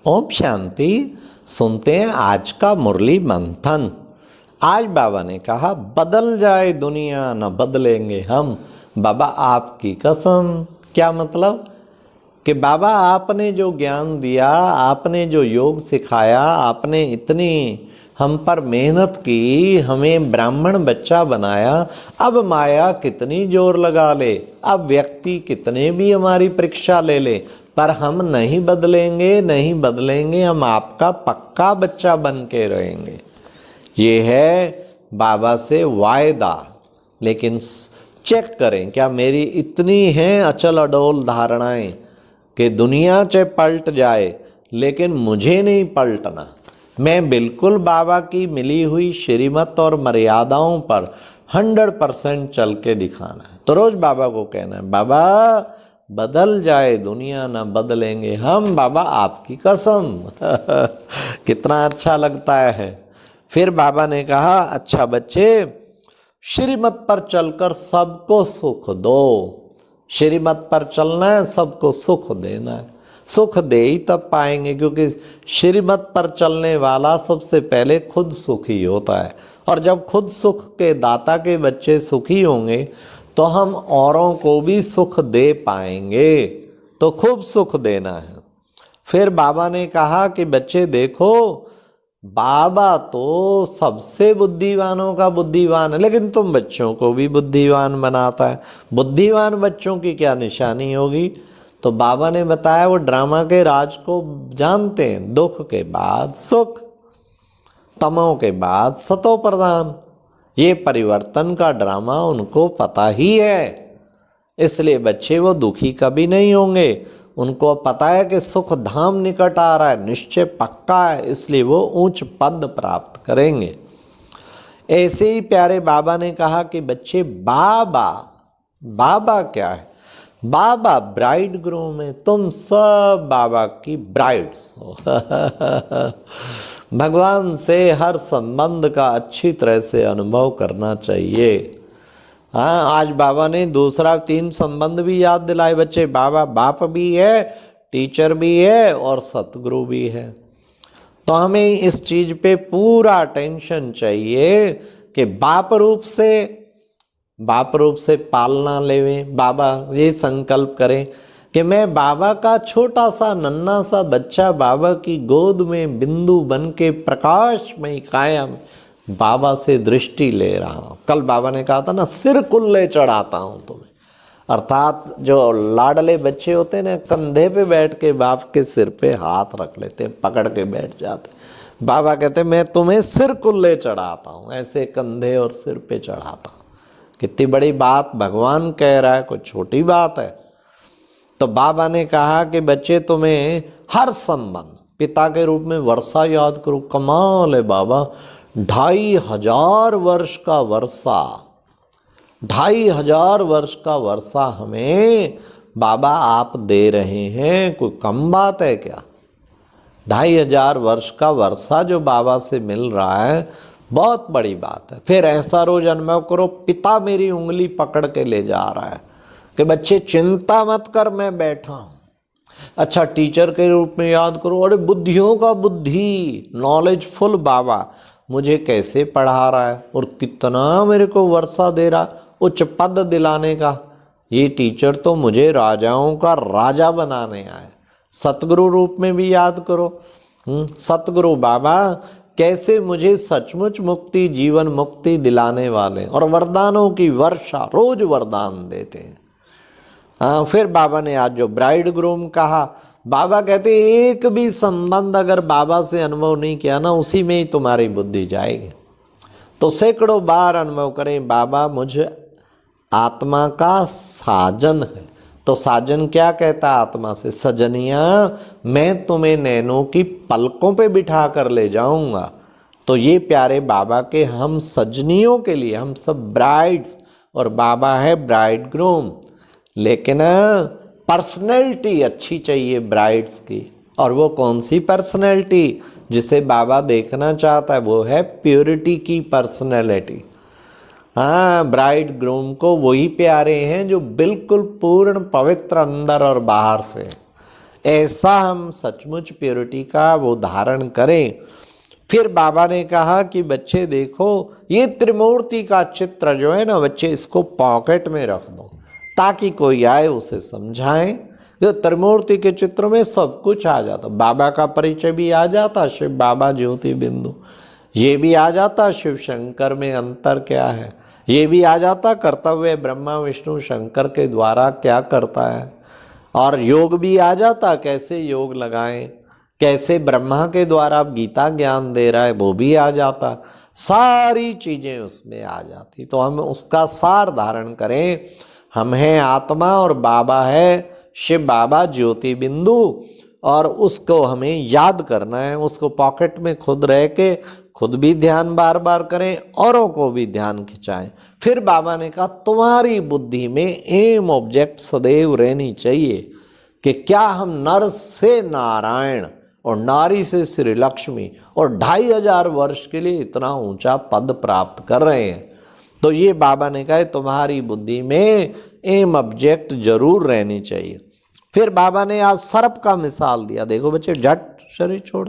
ओम शांति। सुनते हैं आज का मुरली मंथन। आज बाबा ने कहा बदल जाए दुनिया न बदलेंगे हम। बाबा आपकी कसम। क्या मतलब कि बाबा आपने जो ज्ञान दिया, आपने जो योग सिखाया, आपने इतनी हम पर मेहनत की, हमें ब्राह्मण बच्चा बनाया। अब माया कितनी जोर लगा ले, अब व्यक्ति कितने भी हमारी परीक्षा ले ले, पर हम नहीं बदलेंगे, नहीं बदलेंगे। हम आपका पक्का बच्चा बन के रहेंगे। ये है बाबा से वायदा। लेकिन चेक करें क्या मेरी इतनी हैं अचल अडोल धारणाएं कि दुनिया चाहे पलट जाए लेकिन मुझे नहीं पलटना। मैं बिल्कुल बाबा की मिली हुई श्रीमत और मर्यादाओं पर 100% चल के दिखाना है। तो रोज बाबा को कहना है बाबा बदल जाए दुनिया ना बदलेंगे हम। बाबा आपकी कसम। कितना अच्छा लगता है। फिर बाबा ने कहा अच्छा बच्चे, श्रीमत पर चलकर सबको सुख दो। श्रीमत पर चलना है, सबको सुख देना है। सुख दे ही तब पाएंगे, क्योंकि श्रीमत पर चलने वाला सबसे पहले खुद सुखी होता है। और जब खुद सुख के दाता के बच्चे सुखी होंगे तो हम औरों को भी सुख दे पाएंगे। तो खूब सुख देना है। फिर बाबा ने कहा कि बच्चे देखो, बाबा तो सबसे बुद्धिमानों का बुद्धिमान है, लेकिन तुम बच्चों को भी बुद्धिमान बनाता है। बुद्धिमान बच्चों की क्या निशानी होगी? तो बाबा ने बताया वो ड्रामा के राज को जानते हैं। दुख के बाद सुख, तमो के बाद सतो प्रधान। ये परिवर्तन का ड्रामा उनको पता ही है। इसलिए बच्चे वो दुखी कभी नहीं होंगे। उनको पता है कि सुख धाम निकट आ रहा है, निश्चय पक्का है, इसलिए वो उच्च पद प्राप्त करेंगे। ऐसे ही प्यारे बाबा ने कहा कि बच्चे बाबा, बाबा क्या है? बाबा ब्राइड ग्रूम है। तुम सब बाबा की ब्राइड्स हो। भगवान से हर संबंध का अच्छी तरह से अनुभव करना चाहिए। हाँ, आज बाबा ने दूसरा 3 संबंध भी याद दिलाए बच्चे। बाबा बाप भी है, टीचर भी है और सतगुरु भी है। तो हमें इस चीज पे पूरा अटेंशन चाहिए कि बाप रूप से पालना लेवें। बाबा ये संकल्प करें कि मैं बाबा का छोटा सा नन्हा सा बच्चा, बाबा की गोद में बिंदु बन के प्रकाश में कायम बाबा से दृष्टि ले रहा हूँ। कल बाबा ने कहा था ना, सिर कुल्ले चढ़ाता हूँ तुम्हें। अर्थात जो लाडले बच्चे होते हैं ना, कंधे पे बैठ के बाप के सिर पे हाथ रख लेते, पकड़ के बैठ जाते। बाबा कहते मैं तुम्हें सिर कुल्ले चढ़ाता हूँ, ऐसे कंधे और सिर पे चढ़ाता हूँ। कितनी बड़ी बात भगवान कह रहा है, कोई छोटी बात है। तो बाबा ने कहा कि बच्चे तुम्हें हर संबंध, पिता के रूप में वर्षा याद करो। कमाल है बाबा, 2500 वर्ष का वर्षा, 2500 वर्ष का वर्षा हमें बाबा आप दे रहे हैं। कोई कम बात है क्या? 2500 वर्ष का वर्षा जो बाबा से मिल रहा है, बहुत बड़ी बात है। फिर ऐसा रोज अनुभव करो, पिता मेरी उंगली पकड़ के ले जा रहा है कि बच्चे चिंता मत कर, मैं बैठा हूँ। अच्छा, टीचर के रूप में याद करो, अरे बुद्धियों का बुद्धि, नॉलेजफुल बाबा मुझे कैसे पढ़ा रहा है और कितना मेरे को वर्षा दे रहा, उच्च पद दिलाने का। ये टीचर तो मुझे राजाओं का राजा बनाने आए। सतगुरु रूप में भी याद करो, सतगुरु बाबा कैसे मुझे सचमुच मुक्ति, जीवन मुक्ति दिलाने वाले, और वरदानों की वर्षा, रोज वरदान देते हैं। हाँ, फिर बाबा ने आज जो ब्राइड ग्रूम कहा, बाबा कहते एक भी संबंध अगर बाबा से अनुभव नहीं किया ना, उसी में ही तुम्हारी बुद्धि जाएगी। तो सैकड़ों बार अनुभव करें, बाबा मुझे आत्मा का साजन है। तो साजन क्या कहता है आत्मा से? सजनिया, मैं तुम्हें नैनों की पलकों पे बिठा कर ले जाऊंगा। तो ये प्यारे बाबा के हम सजनियों के लिए, हम सब ब्राइड्स, और बाबा है ब्राइड ग्रूम। लेकिन पर्सनैलिटी अच्छी चाहिए ब्राइड्स की। और वो कौन सी पर्सनैलिटी जिसे बाबा देखना चाहता है? वो है प्योरिटी की पर्सनैलिटी। हाँ, ब्राइड ग्रूम को वही प्यारे हैं जो बिल्कुल पूर्ण पवित्र अंदर और बाहर से। ऐसा हम सचमुच प्योरिटी का वो धारण करें। फिर बाबा ने कहा कि बच्चे देखो, ये त्रिमूर्ति का चित्र जो है ना बच्चे, इसको पॉकेट में रख दो ताकि कोई आए उसे समझाएं। ये त्रिमूर्ति के चित्र में सब कुछ आ जाता, बाबा का परिचय भी आ जाता, शिव बाबा ज्योति बिंदु, ये भी आ जाता शिव शंकर में अंतर क्या है, ये भी आ जाता कर्तव्य ब्रह्मा विष्णु शंकर के द्वारा क्या करता है, और योग भी आ जाता कैसे योग लगाएं, कैसे ब्रह्मा के द्वारा गीता ज्ञान दे रहा है वो भी आ जाता, सारी चीज़ें उसमें आ जाती। तो हम उसका सार धारण करें। हम हैं आत्मा और बाबा है शिव बाबा ज्योति बिंदु, और उसको हमें याद करना है। उसको पॉकेट में खुद रह के खुद भी ध्यान बार बार करें, औरों को भी ध्यान खिंचाएं। फिर बाबा ने कहा तुम्हारी बुद्धि में एम ऑब्जेक्ट सदैव रहनी चाहिए कि क्या हम नर से नारायण और नारी से श्री लक्ष्मी और 2500 वर्ष के लिए इतना ऊंचा पद प्राप्त कर रहे हैं। तो ये बाबा ने कहा तुम्हारी बुद्धि में एम ऑब्जेक्ट जरूर रहनी चाहिए। फिर बाबा ने आज सर्प का मिसाल दिया, देखो बच्चे झट शरीर छोड़,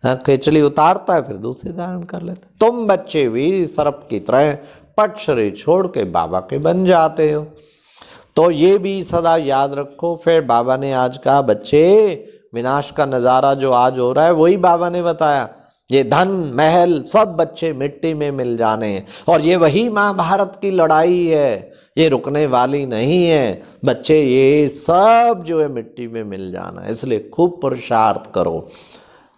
केचली उतारता है फिर दूसरी धारण कर लेता है। तुम बच्चे भी सर्प की तरह पट शरीर छोड़ के बाबा के बन जाते हो। तो ये भी सदा याद रखो। फिर बाबा ने आज कहा बच्चे विनाश का नज़ारा जो आज हो रहा है वही बाबा ने बताया, ये धन महल सब बच्चे मिट्टी में मिल जाने हैं, और ये वही महाभारत की लड़ाई है, ये रुकने वाली नहीं है बच्चे, ये सब जो है मिट्टी में मिल जाना है। इसलिए खूब पुरुषार्थ करो,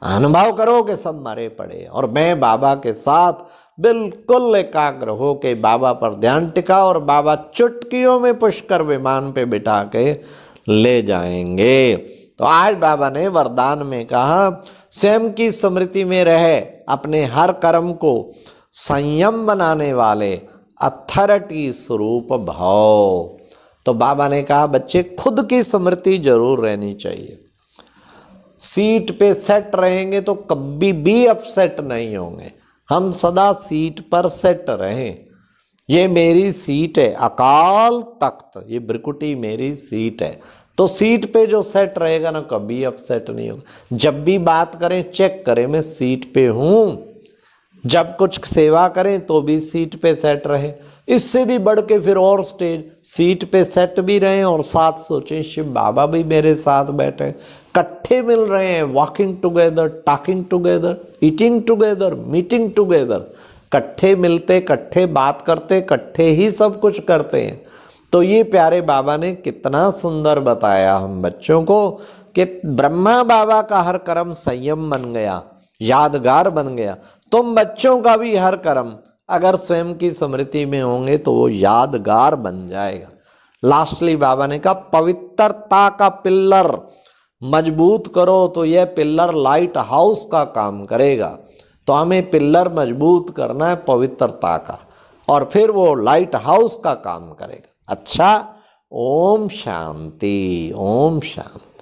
अनुभव करो कि सब मरे पड़े, और मैं बाबा के साथ बिल्कुल एकाग्र हो के बाबा पर ध्यान टिका, और बाबा चुटकियों में पुष्कर विमान पे बिठा के ले जाएंगे। तो आज बाबा ने वरदान में कहा स्वयं की स्मृति में रहे अपने हर कर्म को संयम बनाने वाले अथॉरिटी स्वरूप भाव। तो बाबा ने कहा बच्चे खुद की स्मृति जरूर रहनी चाहिए। सीट पे सेट रहेंगे तो कभी भी अपसेट नहीं होंगे। हम सदा सीट पर सेट रहें। ये मेरी सीट है, अकाल तख्त, ये ब्रिकुटी मेरी सीट है। तो सीट पे जो सेट रहेगा ना कभी अपसेट नहीं होगा। जब भी बात करें चेक करें मैं सीट पे हूँ, जब कुछ सेवा करें तो भी सीट पे सेट रहे। इससे भी बढ़ के फिर और स्टेज, सीट पे सेट भी रहें और साथ सोचें शिव बाबा भी मेरे साथ बैठे, इकट्ठे मिल रहे हैं, walking together, talking together, eating together, meeting together, इकट्ठे मिलते, इकट्ठे बात करते, इकट्ठे ही सब कुछ करते हैं। तो ये प्यारे बाबा ने कितना सुंदर बताया हम बच्चों को कि ब्रह्मा बाबा का हर कर्म संयम बन गया, यादगार बन गया। तुम बच्चों का भी हर कर्म अगर स्वयं की स्मृति में होंगे तो वो यादगार बन जाएगा। लास्टली बाबा ने कहा पवित्रता का पिल्लर मजबूत करो तो यह पिल्लर लाइट हाउस का काम करेगा। तो हमें पिल्लर मजबूत करना है पवित्रता का, और फिर वो लाइट हाउस का काम करेगा। अच्छा, ओम शांति, ओम शांति।